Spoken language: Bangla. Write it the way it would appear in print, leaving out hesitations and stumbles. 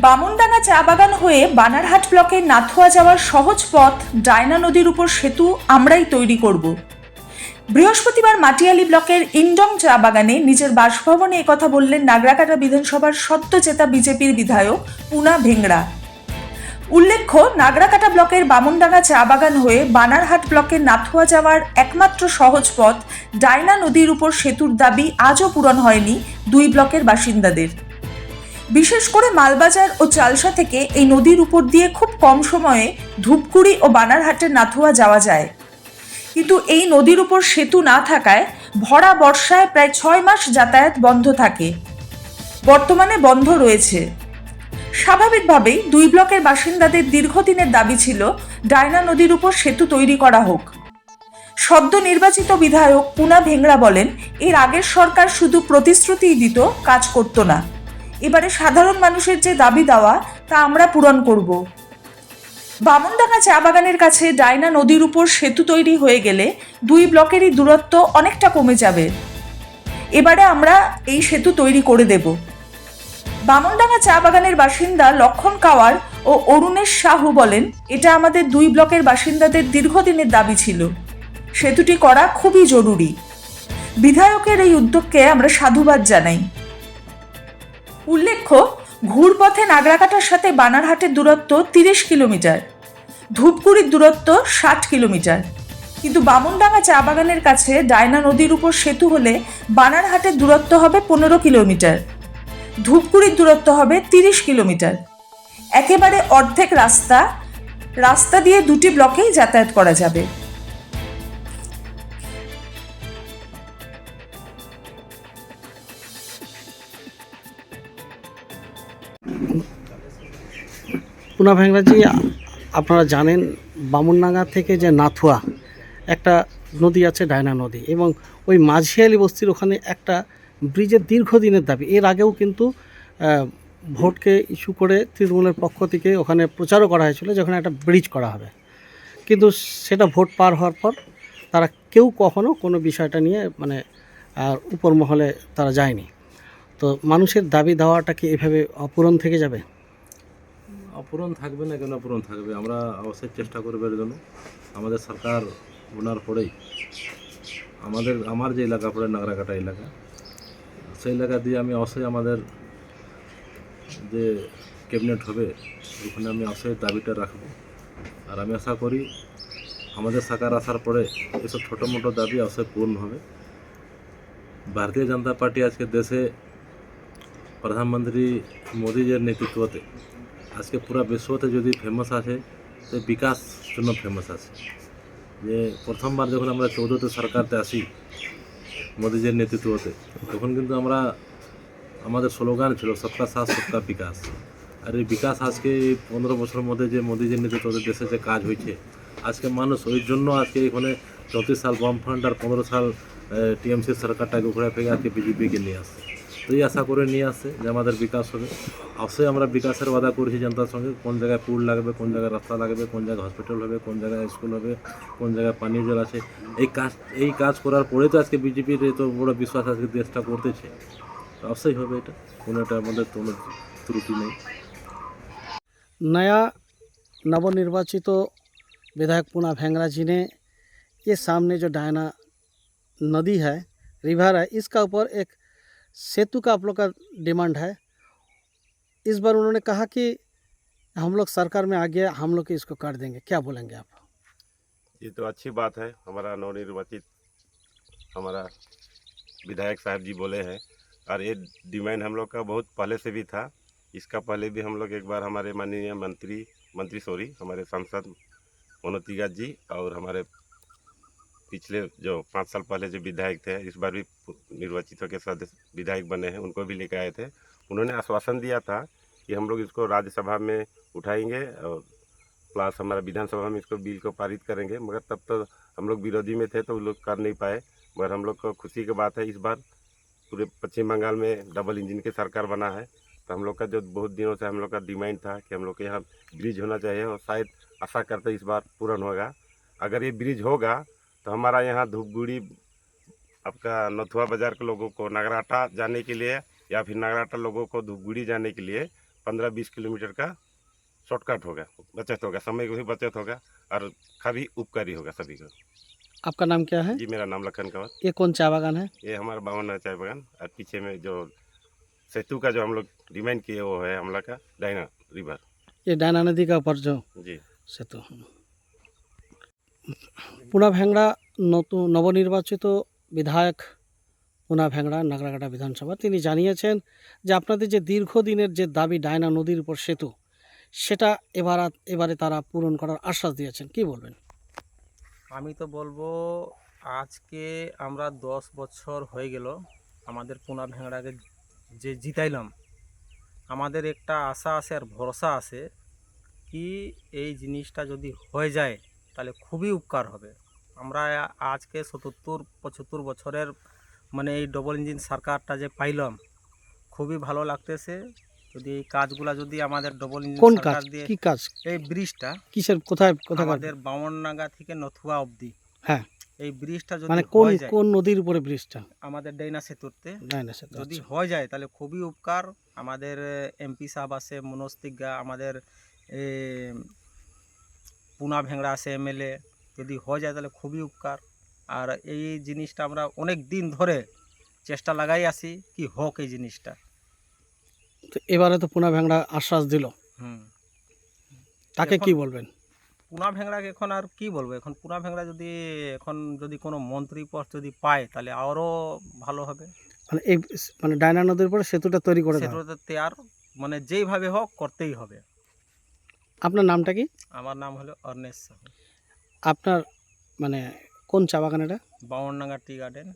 বামনডাঙ্গা চা বাগান হয়ে বানারহাট ব্লকের নাথুয়া যাওয়ার সহজ পথ ডায়না নদীর উপর সেতু আমরাই তৈরি করব। বৃহস্পতিবার মাটিয়ালি ব্লকের ইন্ডং চা বাগানে নিজের বাসভবনে একথা বললেন নাগরাকাটা বিধানসভার সদ্য জেতা বিজেপির বিধায়ক পুনা ভেংড়া। উল্লেখ্য, নাগরাকাটা ব্লকের বামনডাঙ্গা চা বাগান হয়ে বানারহাট ব্লকের নাথুয়া যাওয়ার একমাত্র সহজ পথ ডায়না নদীর উপর সেতুর দাবি আজও পূরণ হয়নি দুই ব্লকের বাসিন্দাদের। বিশেষ করে মালবাজার ও চালসা থেকে এই নদীর উপর দিয়ে খুব কম সময়ে ধূপগুড়ি ও বানারহাটের নাথুয়া যাওয়া যায়, কিন্তু এই নদীর উপর সেতু না থাকায় ভরা বর্ষায় প্রায় 6 মাস যাতায়াত বন্ধ থাকে। বর্তমানে বন্ধ রয়েছে। স্বাভাবিকভাবেই দুই ব্লকের বাসিন্দাদের দীর্ঘদিনের দাবি ছিল ডায়না নদীর উপর সেতু তৈরি করা হোক। সদ্য নির্বাচিত বিধায়ক পুনা ভেংড়া বলেন, এর আগের সরকার শুধু প্রতিশ্রুতিই দিত, কাজ করত না। এবারে সাধারণ মানুষের যে দাবি দেওয়া তা আমরা পূরণ করব। বামনডাঙ্গা চা বাগানের কাছে ডায়না নদীর উপর সেতু তৈরি হয়ে গেলে দুই ব্লকেরই দূরত্ব অনেকটা কমে যাবে। এবারে আমরা এই সেতু তৈরি করে দেব। বামনডাঙ্গা চা বাগানের বাসিন্দা লক্ষণ কাওয়ার ও অরুণেশ সাহু বলেন, এটা আমাদের দুই ব্লকের বাসিন্দাদের দীর্ঘদিনের দাবি ছিল। সেতুটি করা খুবই জরুরি। বিধায়কের এই উদ্যোগকে আমরা সাধুবাদ জানাই। উল্লেখ্য, ঘুরপথে নাগরাকাটার সাথে বানারহাটের দূরত্ব 30 কিলোমিটার, ধূপগুড়ির দূরত্ব 60 কিলোমিটার, কিন্তু বামনডাঙ্গা চা বাগানের কাছে ডায়না নদীর উপর সেতু হলে বানারহাটের দূরত্ব হবে 15 কিলোমিটার, ধূপগুড়ির দূরত্ব হবে 30 কিলোমিটার। একেবারে অর্ধেক রাস্তা দিয়ে দুটি ব্লকেই যাতায়াত করা যাবে। পুনা ভেংরাজি, আপনারা জানেন বামনডাঙ্গা থেকে যে নাথুয়া একটা নদী আছে ডায়না নদী, এবং ওই মাঝিয়ালি বস্তির ওখানে একটা ব্রিজের দীর্ঘদিনের দাবি। এর আগেও কিন্তু ভোটকে ইস্যু করে তৃণমূলের পক্ষ থেকে ওখানে প্রচারও করা হয়েছিল যে ওখানে একটা ব্রিজ করা হবে, কিন্তু সেটা ভোট পার হওয়ার পর তারা কেউ কখনো কোনো বিষয়টা নিয়ে উপর মহলে তারা যায়নি। তো মানুষের দাবি দেওয়াটা কি এভাবে অপূরণ থেকে যাবে? অপূরণ থাকবে না, কেন অপূরণ থাকবে? আমরা অবশ্যই চেষ্টা করবো এর জন্য। আমাদের সরকার ওনার পরেই আমার যে এলাকা পড়ে নাগরাকাটা এলাকা, সেই এলাকা দিয়ে আমি অবশ্যই আমাদের যে ক্যাবিনেট হবে ওখানে আমি অবশ্যই দাবিটা রাখবো। আর আমি আশা করি আমাদের সরকার আসার পরে এসব ছোটো মোটো দাবি অবশ্যই পূরণ হবে। ভারতীয় জনতা পার্টি আজকে দেশে প্রধানমন্ত্রী মোদীজির নেতৃত্বতে আজকে পুরা বিশ্বতে যদি ফেমাস আছে তো বিকাশ জন্য ফেমাস আছে। যে প্রথমবার যখন আমরা 14তে সরকারতে আসি মোদীজির নেতৃত্বতে, তখন কিন্তু আমাদের স্লোগান ছিল সবকা সাথ সবকা বিকাশ। আর এই বিকাশ আজকে 15 বছরের মধ্যে যে মোদীজির নেতৃত্বতে দেশে যে কাজ হয়েছে, আজকে মানুষ ওই জন্য আজকে এখানে 34 সাল বাম ফ্রন্ট আর 15 সাল টিএমসি সরকারটাকে ঘুরে ফেলে আজকে বিজেপিকে নিয়ে আসছে। তো এই আশা করে নিয়ে আসছে যে আমাদের বিকাশ হবে। অবশ্যই আমরা বিকাশের ওয়াদা করেছি জনতার সঙ্গে, কোন জায়গায় পুল লাগবে, কোন জায়গায় রাস্তা লাগবে, কোন জায়গায় হসপিটাল হবে, কোন জায়গায় স্কুল হবে, কোন জায়গায় পানীয় জল আছে। এই কাজ করার পরে তো আজকে বিজেপির এত বড় বিশ্বাস আজকে দেশটা করতেছে। অবশ্যই হবে, এটা কোনোটা আমাদের কোনো ত্রুটি নেই। नया नवनिर्वाचित विधायक पुना भेंगरा जी ने ये सामने जो डायना नदी है, रिवर है, इसका ऊपर एक सेतु का आप लोग का डिमांड है। इस बार उन्होंने कहा कि हम लोग सरकार में आ गया, हम लोग इसको कर देंगे। क्या बोलेंगे आप? ये तो अच्छी बात है। हमारा नवनिर्वाचित हमारा विधायक साहब जी बोले हैं, और ये डिमांड हम लोग का बहुत पहले से भी था। इसका पहले भी हम लोग एक बार हमारे माननीय हमारे सांसद मनोज तिवारी जी और हमारे पिछले जो 5 साल पहले जो विधायक थे, इस बार भी निर्वाचित होकर सदस्य विधायक बने हैं, उनको भी लेकर आए थे। उन्होंने आश्वासन दिया था कि हम लोग इसको राज्यसभा में उठाएंगे और प्लस हमारा विधानसभा में इसको बिल को पारित करेंगे, मगर तब तो हम लोग विरोधी में थे तो वो लोग कर नहीं पाए। मगर हम लोग को खुशी की बात है, इस बार पूरे पश्चिम बंगाल में डबल इंजन की सरकार बना है। तो हम लोग का जो बहुत दिनों से हम लोग का डिमांड था कि हम लोग के यहाँ ब्रिज होना चाहिए, और शायद आशा करते इस बार पूर्ण होगा। अगर ये ब्रिज होगा तो हमारा यहाँ धूपगुड़ी आपका नथुआ बाज़ार के लोगों को नागराटा जाने के लिए, या फिर नागराटा लोगों को धूपगुड़ी जाने के लिए 15-20 किलोमीटर का शॉर्टकट होगा, बचत होगा, समय को भी बचत होगा और काफ़ी उपकारी होगा सभी को। आपका नाम क्या है? जी, मेरा नाम लखन कंवर। ये कौन चाय बागान है? ये हमारा 52 चाय बागान और पीछे में जो सेतु का जो हम लोग डिमांड किए वो है हम लोग का डायना रिवर। ये डायना नदी का ऊपर जो जी সেতু। পুনা ভ্যাংড়া নতুন নবনির্বাচিত বিধায়ক পুনা ভ্যাংড়া নাগরাকাটা বিধানসভা তিনি জানিয়েছেন যে আপনাদের যে দীর্ঘদিনের যে দাবি ডায়না নদীর উপর সেতু সেটা এবারে তারা পূরণ করার আশ্বাস দিয়েছেন, কি বলবেন? আমি তো বলবো আজকে আমরা 10 বছর হয়ে গেল আমাদের পুনা ভেংড়াকে যে জিতাইলাম, আমাদের একটা আশা আছে আর ভরসা আছে কি এই জিনিসটা যদি হয়ে যায় তাহলে খুবই উপকার হবে। আমরা আজকে 70-75 বছরের মানে এই ডবল ইঞ্জিন সরকারটা যে পাইলাম খুবই ভালো লাগতেছে। যদি এই কাজগুলা যদি আমাদের ডবল ইঞ্জিন কোন কাজ, সরকার দিয়ে কি কাজ, এই ব্রিজটা কিসের, কোথায় কোথায়? আমাদের বামননাগা থেকে নথুয়া অবধি হ্যাঁ, এই ব্রিজটা যদি মানে কোন হয়ে যায় কোন নদীর উপরে ব্রিজটা? আমাদের ডাইনা সেতুতে ডায়না সেতু। যদি আচ্ছা। হয়ে যায় তাহলে খুবই উপকার। আমাদের এমপি সাহেব আছে মনোজ তিগ্গা, আমাদের পুনা ভেংড়া আছে এমএলএ, যদি হয়ে যায় তাহলে খুবই উপকার। আর এই জিনিসটা আমরা অনেক দিন ধরে চেষ্টা লাগাই আসি কি হোক এই জিনিসটা। তো এবারে তো পুনা ভ্যাংড়া আশ্বাস দিল, হুম তাকে এখন- কি বলবেন? পুনা ভেংড়াকে এখন আর কি বলবো, এখন পুনা ভেংড়া যদি কোনো মন্ত্রী পদ যদি পায় তাহলে আরও ভালো হবে। মানে এই মানে ডায়না নদীর উপরে সেতুটা তৈরি করে দেওয়া। সেটা তৈয়ার মানে যেইভাবে হোক করতেই হবে। আপনার নামটা কি? আমার নাম হলো অর্নেশ সাহু, আপনার মানে কোন চা বাগান এটা? Bamandanga tea garden.